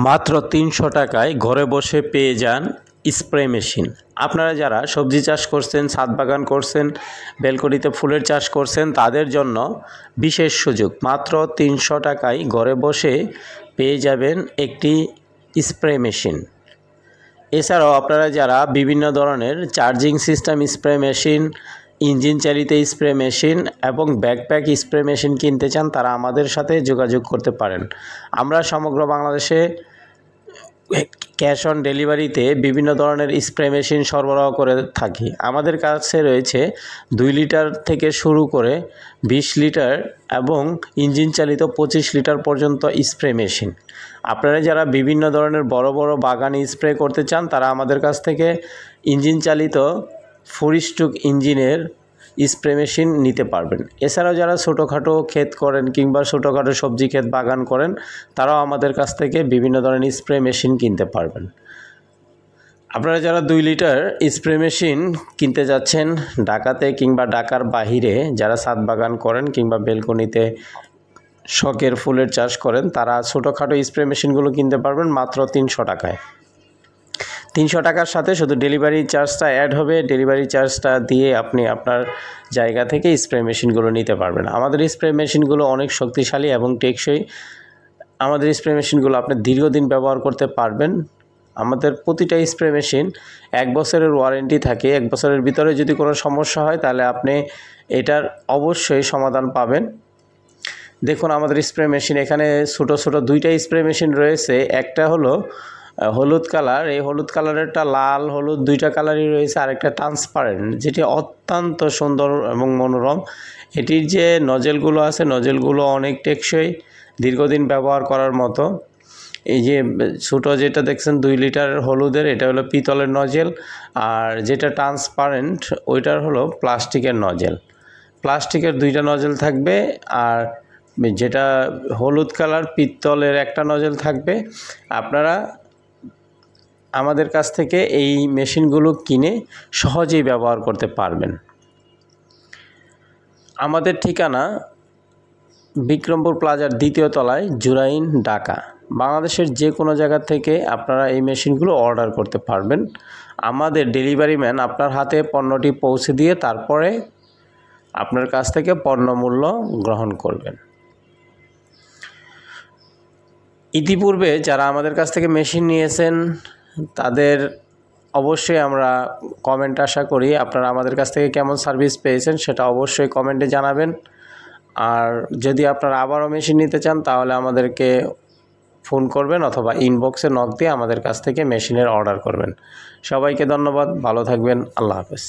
মাত্র ৩০০ টাকায় ঘরে বসে পেয়ে যান স্প্রে মেশিন। আপনারা যারা সবজি চাষ করছেন, ছাদ বাগান করছেন, ব্যালকনিতে ফুলের চাষ করছেন, তাদের জন্য বিশেষ সুযোগ। মাত্র ৩০০ টাকায় ঘরে বসে পেয়ে যাবেন একটি স্প্রে মেশিন। এছাড়াও আপনারা যারা বিভিন্ন ধরনের charging system spray machine, engine চালিত স্প্রে মেশিন এবং ব্যাকপ্যাক স্প্রে মেশিন কিনতে চান, তারা আমাদের সাথে যোগাযোগ করতে পারেন। আমরা সমগ্র বাংলাদেশে ক্যাশ অন ডেলিভারিতে বিভিন্ন ধরনের স্প্রে মেশিন সরবরাহ করে থাকি। আমাদের কাছে রয়েছে 2 লিটার থেকে শুরু করে 20 লিটার এবং ইঞ্জিন চালিত 25 লিটার পর্যন্ত স্প্রে মেশিন। আপনারা যারা বিভিন্ন ধরনের বড় বড় বাগানে স্প্রে করতে চান, তারা আমাদের কাছ থেকে ইঞ্জিন চালিত 4 স্ট্রোক ইঞ্জিনের স্প্রে মেশিন নিতে পারবেন। এছাড়াও যারা ছোটোখাটো ক্ষেত করেন কিংবা ছোটোখাটো সবজি ক্ষেত বাগান করেন, তারাও আমাদের কাছ থেকে বিভিন্ন ধরনের স্প্রে মেশিন কিনতে পারবেন। আপনারা যারা 2 লিটার স্প্রে মেশিন কিনতে যাচ্ছেন ঢাকাতে কিংবা ঢাকার বাহিরে, যারা ছাদ বাগান করেন কিংবা বেলকনিতে শখের ফুলের চাষ করেন, তারা ছোটোখাটো স্প্রে মেশিনগুলো কিনতে পারবেন মাত্র 300 টাকায়। 300 টাকার সাথে শুধু ডেলিভারি চার্জটা অ্যাড হবে। ডেলিভারি চার্জটা দিয়ে আপনি আপনার জায়গা থেকে স্প্রে মেশিনগুলো নিতে পারবেন। আমাদের স্প্রে মেশিনগুলো অনেক শক্তিশালী এবং টেকসই। আমাদের স্প্রে মেশিনগুলো আপনি দীর্ঘদিন ব্যবহার করতে পারবেন। আমাদের প্রতিটা স্প্রে মেশিন 1 বছরের ওয়ারেন্টি থাকে। 1 বছরের ভিতরে যদি কোনো সমস্যা হয়, তাহলে আপনি এটার অবশ্যই সমাধান পাবেন। দেখুন আমাদের স্প্রে মেশিন, এখানে ছোটো ছোটো 2টা স্প্রে মেশিন রয়েছে। একটা হলো হলুদ কালার, এই হলুদ কালারেরটা লাল হলুদ 2টা কালারই রয়েছে। আরেকটা ট্রান্সপারেন্ট, যেটি অত্যন্ত সুন্দর এবং মনোরম। এটির যে নজেলগুলো আছে, নজেলগুলো অনেক টেকসই, দীর্ঘদিন ব্যবহার করার মতো। এই যে ছোটো যেটা দেখছেন 2 লিটার হলুদের, এটা হলো পিতলের নজেল। আর যেটা ট্রান্সপারেন্ট ওইটার হলো প্লাস্টিকের নজেল। প্লাস্টিকের 2টা নজেল থাকবে। আর যেটা হলুদ কালার পিতলের একটা নজেল থাকবে। আপনারা আমাদের কাছ থেকে এই মেশিনগুলো কিনে সহজেই ব্যবহার করতে পারবেন। আমাদের ঠিকানা বিক্রমপুর প্লাজার 2য় তলায়, জুরাইন, ঢাকা। বাংলাদেশের যে কোনো জায়গা থেকে আপনারা এই মেশিনগুলো অর্ডার করতে পারবেন। আমাদের ডেলিভারি ম্যান আপনার হাতে পণ্যটি পৌঁছে দিয়ে তারপরে আপনার কাছ থেকে পণ্য মূল্য গ্রহণ করবেন। ইতিপূর্বে যারা আমাদের কাছ থেকে মেশিন নিয়েছেন, তাদের অবশ্যই আমরা কমেন্ট আশা করি। আপনারা আমাদের কাছ থেকে কেমন সার্ভিস পেয়েছেন সেটা অবশ্যই কমেন্টে জানাবেন। আর যদি আপনারা আবারও মেশিন নিতে চান, তাহলে আমাদেরকে ফোন করবেন অথবা ইনবক্সে নক দিয়ে আমাদের কাছ থেকে মেশিনের অর্ডার করবেন। সবাইকে ধন্যবাদ, ভালো থাকবেন, আল্লাহ হাফেজ।